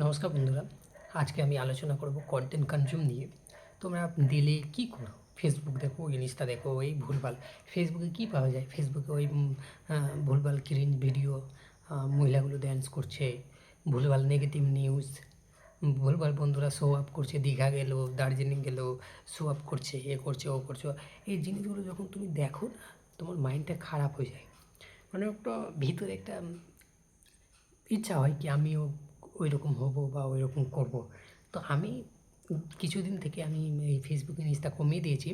নমস্কার বন্ধুরা, আজকে আমি আলোচনা করব কন্টেন্ট কনজিউম নিয়ে। তোমরা দিলে কী করো? ফেসবুক দেখো, ইনস্টা দেখো, এই ভুলভাল। ফেসবুকে কী পাওয়া যায়? ফেসবুকে ওই ভুলভাল ক্রিঞ্জ ভিডিও, মহিলাগুলো ড্যান্স করছে, ভুলভাল নেগেটিভ নিউজ, ভুলভাল বন্ধুরা শো আপ করছে, দীঘা গেলো, দার্জিলিং গেলো, শো আপ করছে, এ করছে, ও করছে। এই জিনিসগুলো যখন তুমি দেখো না, তোমার মাইন্ডটা খারাপ হয়ে যায়। মানে একটা ভিতরে একটা ইচ্ছা হয় কি আমিও ওই রকম হবো বা ওই রকম করবো। তো আমি কিছুদিন থেকে আমি এই ফেসবুক ইনস্টা কমিয়ে দিয়েছি।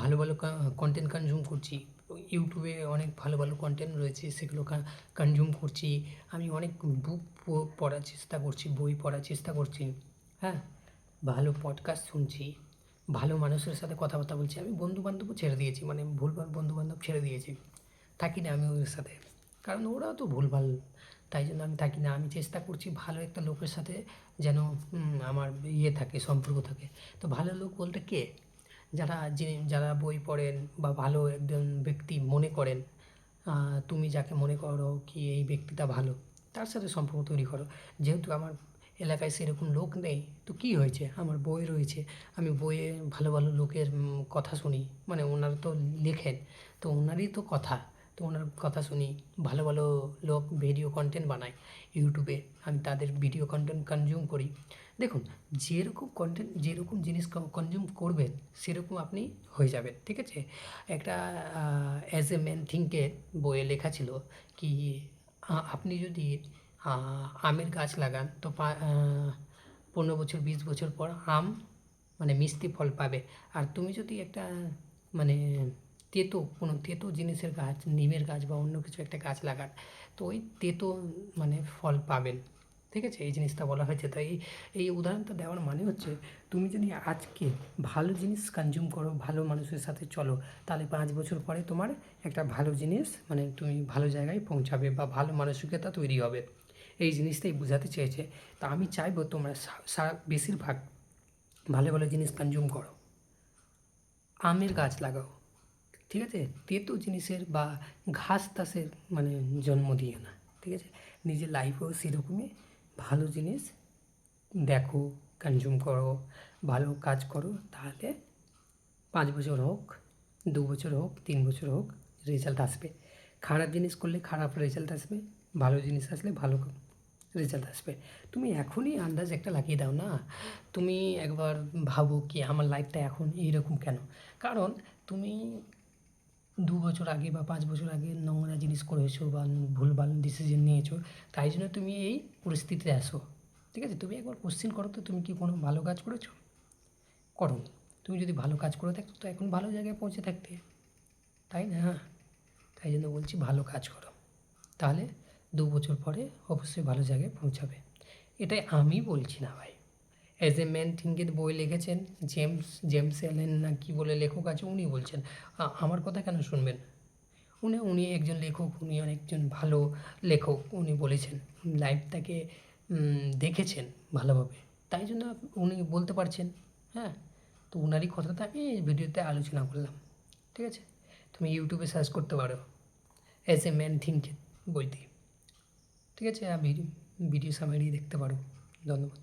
ভালো ভালো কন্টেন্ট কনজিউম করছি। ইউটিউবে অনেক ভালো ভালো কন্টেন্ট রয়েছে, সেগুলো কনজিউম করছি। আমি অনেক বুক পড়ার চেষ্টা করছি, বই পড়ার চেষ্টা করছি। হ্যাঁ, ভালো পডকাস্ট শুনছি, ভালো মানুষের সাথে কথাবার্তা বলছি। আমি বন্ধুবান্ধবও ছেড়ে দিয়েছি, মানে ভুলভাল বন্ধুবান্ধব ছেড়ে দিয়েছি। থাকি না আমি ওদের সাথে, কারণ ওরাও তো ভুলভাল। তাই জন্য আমি থাকি না। আমি চেষ্টা করছি ভালো একটা লোকের সাথে যেন আমার থাকে, সম্পর্ক থাকে। তো ভালো লোক বলতে কে? যারা বই পড়েন বা ভালো একজন ব্যক্তি মনে করেন, তুমি যাকে মনে করো কি এই ব্যক্তিটা ভালো, তার সাথে সম্পর্ক তৈরি করো। যেহেতু আমার এলাকায় সেরকম লোক নেই, তো কী হয়েছে, আমার বই রয়েছে। আমি বইয়ে ভালো ভালো লোকের কথা শুনি, মানে ওনারা তো লেখেন, তো ওনারই তো কথা, তো ওনার কথা শুনি। ভালো ভালো লোক ভিডিও কন্টেন্ট বানায় ইউটিউবে, আমি তাদের ভিডিও কন্টেন্ট কনজিউম করি। দেখুন, যেরকম কন্টেন্ট, যেরকম জিনিস কনজিউম করবেন, সেরকম আপনি হয়ে যাবেন, ঠিক আছে? একটা অ্যাজ এ ম্যান থিঙ্কের বইয়ে লেখা ছিল কি, আপনি যদি আমের গাছ লাগান, তো 15 বছর 20 বছর পর আম মানে মিষ্টি ফল পাবে। আর তুমি যদি একটা মানে কোনো তেতো জিনিসের গাছ, নিমের গাছ বা অন্য কিছু একটা গাছ লাগান, তো ওই তেতো মানে ফল পাবেন, ঠিক আছে? এই জিনিসটা বলা হয়েছে। তাই এই উদাহরণটা দেওয়ার মানে হচ্ছে, তুমি যদি আজকে ভালো জিনিস কনজিউম করো, ভালো মানুষের সাথে চলো, তাহলে 5 বছর পরে তোমার একটা ভালো জিনিস, মানে তুমি ভালো জায়গায় পৌঁছাবে বা ভালো মানসিকতা তৈরি হবে। এই জিনিসটাই বোঝাতে চেয়েছে। তা আমি চাইবো তোমরা বেশিরভাগ ভালো ভালো জিনিস কনজিউম করো, আমের গাছ লাগাও, ঠিক আছে? তেতো জিনিসের বা ঘাস তাসের মানে জন্ম দিও না, ঠিক আছে? নিজের লাইফেও সেরকমই ভালো জিনিস দেখো, কনজিউম করো, ভালো কাজ করো, তাহলে 5 বছর হোক, 2 বছর হোক, 3 বছর হোক, রেজাল্ট আসবে। খারাপ জিনিস করলে খারাপ রেজাল্ট আসবে, ভালো জিনিস আসলে ভালো রেজাল্ট আসবে। তুমি এখনই আন্দাজ একটা লাগিয়ে দাও না। তুমি একবার ভাবো কি আমার লাইফটা এখন এইরকম কেন? কারণ তুমি 2 বছর আগে বা 5 বছর আগে নোংরা জিনিস করেছো বা ভুলভাল ডিসিশন নিয়েছো, তাই জন্য তুমি এই পরিস্থিতিতে আসো, ঠিক আছে? তুমি একবার কোশ্চেন করো তো, তুমি কি কোনো ভালো কাজ করেছো? করোনি। তুমি যদি ভালো কাজ করে থাকতো তো এখন ভালো জায়গায় পৌঁছে থাকতে, তাই না? তাই জন্য বলছি ভালো কাজ করো, তাহলে 2 বছর পরে অবশ্যই ভালো জায়গায় পৌঁছাবে। এটাই আমি বলছি না ভাই, অ্যাজ এ ম্যান থিঙ্কের বই লিখেছেন জেমস অ্যালেন না কি বলে লেখক আছে, উনি বলছেন। আমার কথা কেন শুনবেন? উনি একজন লেখক, উনি অনেকজন ভালো লেখক। উনি বলেছেন, লাইফটাকে দেখেছেন ভালোভাবে, তাই জন্য উনি বলতে পারছেন। হ্যাঁ, তো উনারই কথাটা আমি এই ভিডিওতে আলোচনা করলাম, ঠিক আছে? তুমি ইউটিউবে সার্চ করতে পারো অ্যাজ এ ম্যান থিঙ্ক বইতে, ঠিক আছে? আর ভিডিও সামারি দেখতে পারো। ধন্যবাদ।